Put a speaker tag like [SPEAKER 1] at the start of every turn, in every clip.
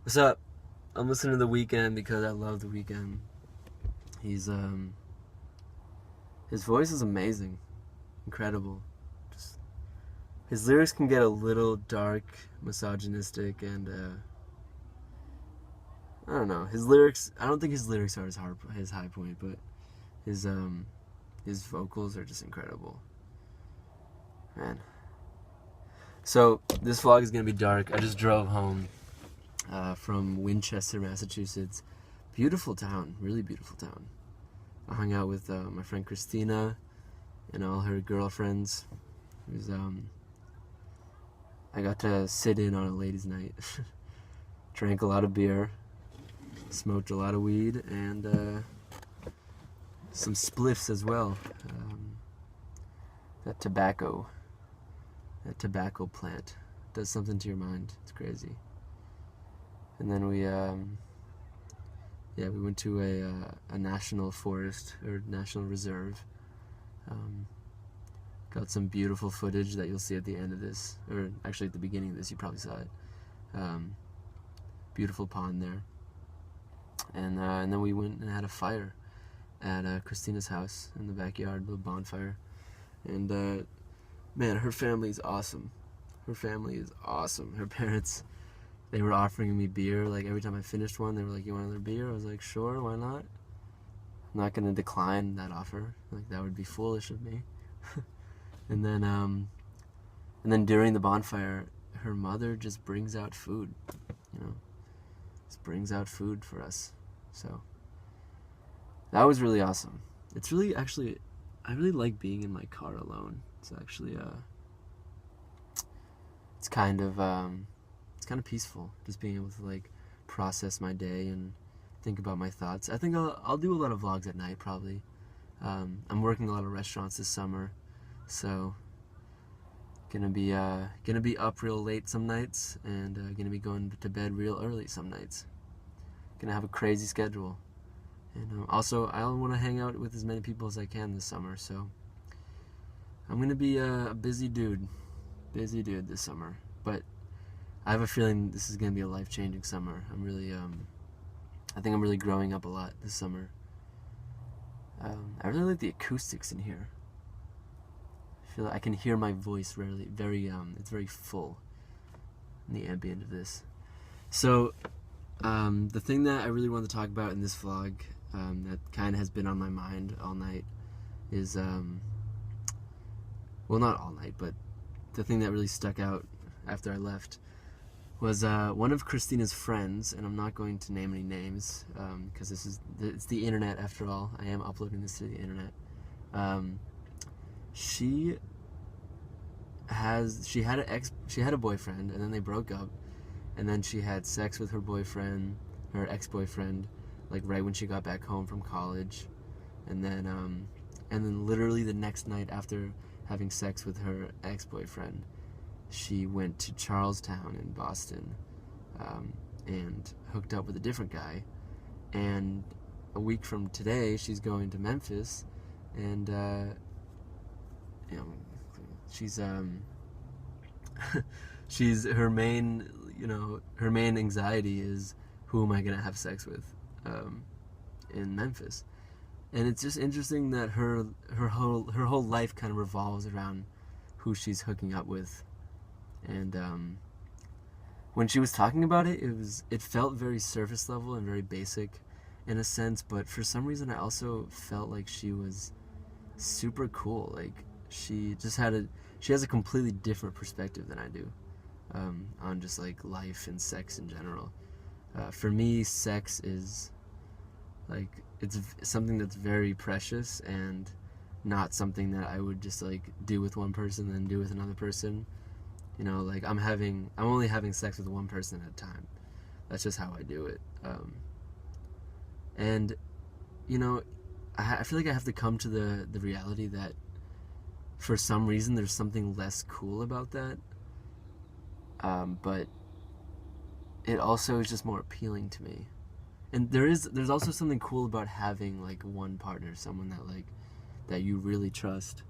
[SPEAKER 1] What's up? I'm listening to The Weeknd because I love The Weeknd. He's his voice is amazing, incredible. Just his lyrics can get a little dark, misogynistic, and I don't know. His lyrics. I don't think his lyrics are his high point, but his um his vocals are just incredible, man. So this vlog is gonna be dark. I just drove home from Winchester, Massachusetts. Beautiful town, really beautiful town. I hung out with my friend Christina and all her girlfriends. It was I got to sit in on a ladies' night. Drank a lot of beer, smoked a lot of weed, and some spliffs as well. That tobacco, that tobacco plant does something to your mind. It's crazy. And then we went to a national forest or national reserve. Got some beautiful footage that you'll see at the end of this, or actually at the beginning of this. You probably saw it. Beautiful pond there, and then we went and had a fire at Christina's house in the backyard, a little bonfire. And man, her family is awesome. Her family is awesome. Her parents, they were offering me beer. Like every time I finished one, they were like, "You want another beer?" I was like, "Sure, why not?" I'm not gonna decline that offer. Like that would be foolish of me. And then during the bonfire, her mother just brings out food. You know, just brings out food for us. So that was really awesome. It's really actually, I really like being in my car alone. It's actually it's kind of peaceful, just being able to like process my day and think about my thoughts. I think I'll do a lot of vlogs at night probably. I'm working a lot of restaurants this summer, so gonna be up real late some nights, and gonna be going to bed real early some nights. Gonna have a crazy schedule, and also I want to hang out with as many people as I can this summer. So I'm gonna be a busy dude this summer. But I have a feeling this is gonna be a life-changing summer. I think I'm really growing up a lot this summer. I really like the acoustics in here. I feel like I can hear my voice rarely. It's very full in the ambient of this. So, the thing that I really want to talk about in this vlog, that kind of has been on my mind all night, is well, not all night, but the thing that really stuck out after I left was one of Christina's friends, and I'm not going to name any names because it's the internet after all. I am uploading this to the internet. She had a boyfriend, and then they broke up, and then she had sex with her ex-boyfriend, like right when she got back home from college, and then literally the next night after having sex with her ex-boyfriend, she went to Charlestown in Boston, and hooked up with a different guy. And a week from today, she's going to Memphis, and you know, she's she's her main anxiety is, who am I gonna have sex with in Memphis. And it's just interesting that her whole life kind of revolves around who she's hooking up with. And when she was talking about it, it felt very surface level and very basic in a sense, but for some reason I also felt like she was super cool. Like she has a completely different perspective than I do, on just like life and sex in general. For me, sex is like, it's something that's very precious and not something that I would just like do with one person and then do with another person. You know, like I'm only having sex with one person at a time. That's just how I do it. And you know, I feel like I have to come to the reality that for some reason there's something less cool about that. But it also is just more appealing to me. And there's also something cool about having like one partner, someone that you really trust,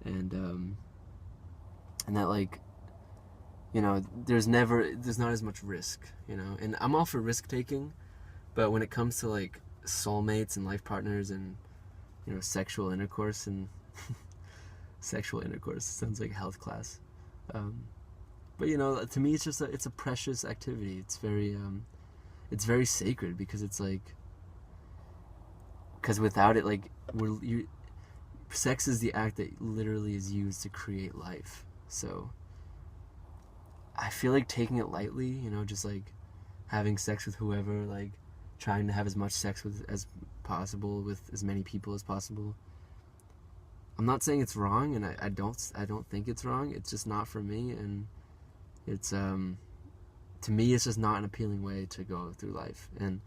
[SPEAKER 1] and that like, there's not as much risk, and I'm all for risk taking, but when it comes to like soulmates and life partners and sexual intercourse and sexual intercourse sounds like health class, but to me it's a precious activity. It's very sacred because it's like, because without it, like, sex is the act that literally is used to create life. So I feel like taking it lightly, just like having sex with whoever, like trying to have as much sex with as possible with as many people as possible. I'm not saying it's wrong, and I don't think it's wrong. It's just not for me, and it's to me it's just not an appealing way to go through life. And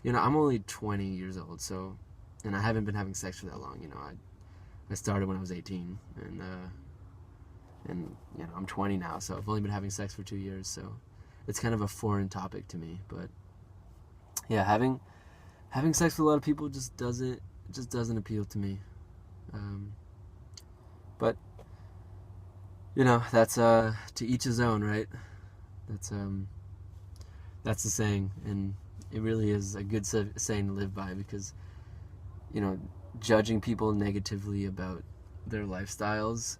[SPEAKER 1] I'm only 20 years old, so, and I haven't been having sex for that long. I started when I was 18, and I'm 20 now, so I've only been having sex for 2 years, so it's kind of a foreign topic to me. But yeah, having sex with a lot of people just doesn't appeal to me. But that's to each his own, right? That's the saying, and it really is a good saying to live by, because judging people negatively about their lifestyles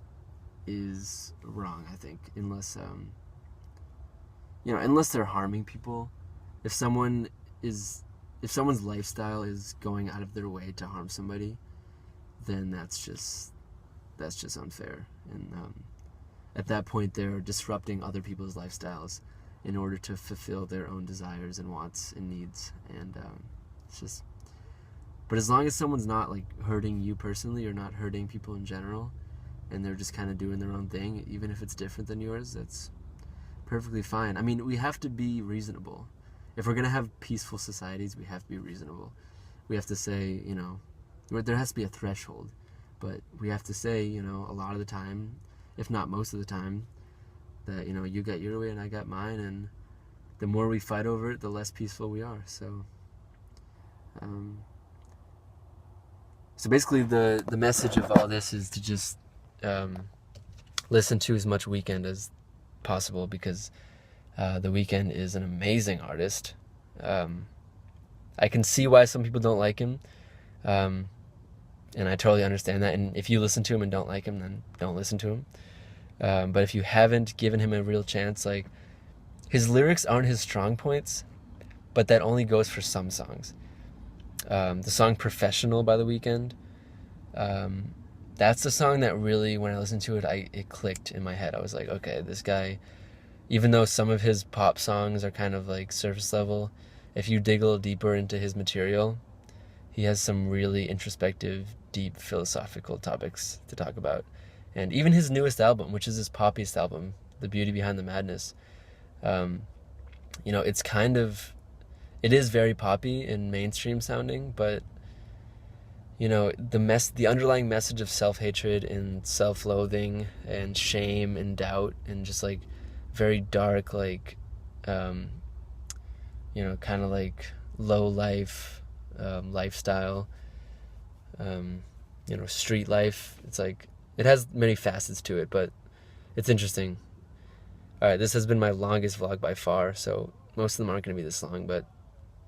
[SPEAKER 1] is wrong, I think, unless they're harming people. If someone's lifestyle is going out of their way to harm somebody, then that's just unfair. And at that point, they're disrupting other people's lifestyles in order to fulfill their own desires and wants and needs. And it's just. But as long as someone's not like hurting you personally or not hurting people in general, and they're just kind of doing their own thing, even if it's different than yours, that's perfectly fine. I mean, we have to be reasonable. If we're going to have peaceful societies, we have to be reasonable. We have to say, there has to be a threshold, but we have to say, a lot of the time, if not most of the time, that, you got your way and I got mine, and the more we fight over it, the less peaceful we are. So basically the message of all this is to just listen to as much Weeknd as possible, because The Weeknd is an amazing artist. I can see why some people don't like him, and I totally understand that. And if you listen to him and don't like him, then don't listen to him. But if you haven't given him a real chance, like, his lyrics aren't his strong points, but that only goes for some songs. The song Professional by The Weeknd, that's the song that really, when I listened to it, it clicked in my head. I was like, okay, this guy, even though some of his pop songs are kind of like surface level, if you dig a little deeper into his material, he has some really introspective, deep philosophical topics to talk about. And even his newest album, which is his poppiest album, The Beauty Behind the Madness, it is very poppy and mainstream sounding, but the underlying message of self-hatred and self-loathing and shame and doubt and just like very dark, like kind of like low life lifestyle, street life. It's like, it has many facets to it, but it's interesting. All right, this has been my longest vlog by far, so most of them aren't going to be this long, but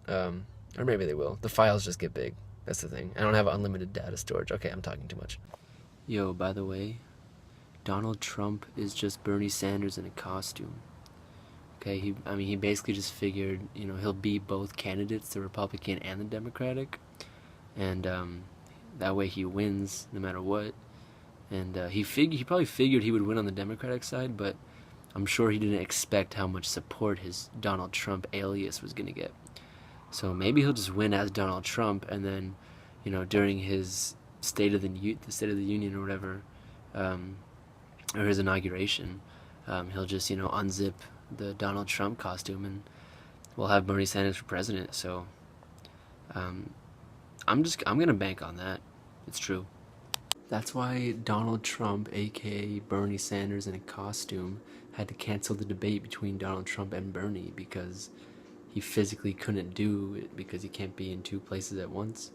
[SPEAKER 1] or maybe they will. The files just get big. That's the thing. I don't have unlimited data storage. Okay, I'm talking too much. Yo, by the way, Donald Trump is just Bernie Sanders in a costume. Okay, he basically just figured, he'll be both candidates, the Republican and the Democratic, and that way he wins no matter what. And he probably figured he would win on the Democratic side, but I'm sure he didn't expect how much support his Donald Trump alias was going to get. So maybe he'll just win as Donald Trump, and then, during his State of the Union or whatever, or his inauguration, he'll just, unzip the Donald Trump costume, and we'll have Bernie Sanders for president. So I'm gonna bank on that. It's true. That's why Donald Trump, aka Bernie Sanders in a costume, had to cancel the debate between Donald Trump and Bernie, because he physically couldn't do it, because he can't be in two places at once.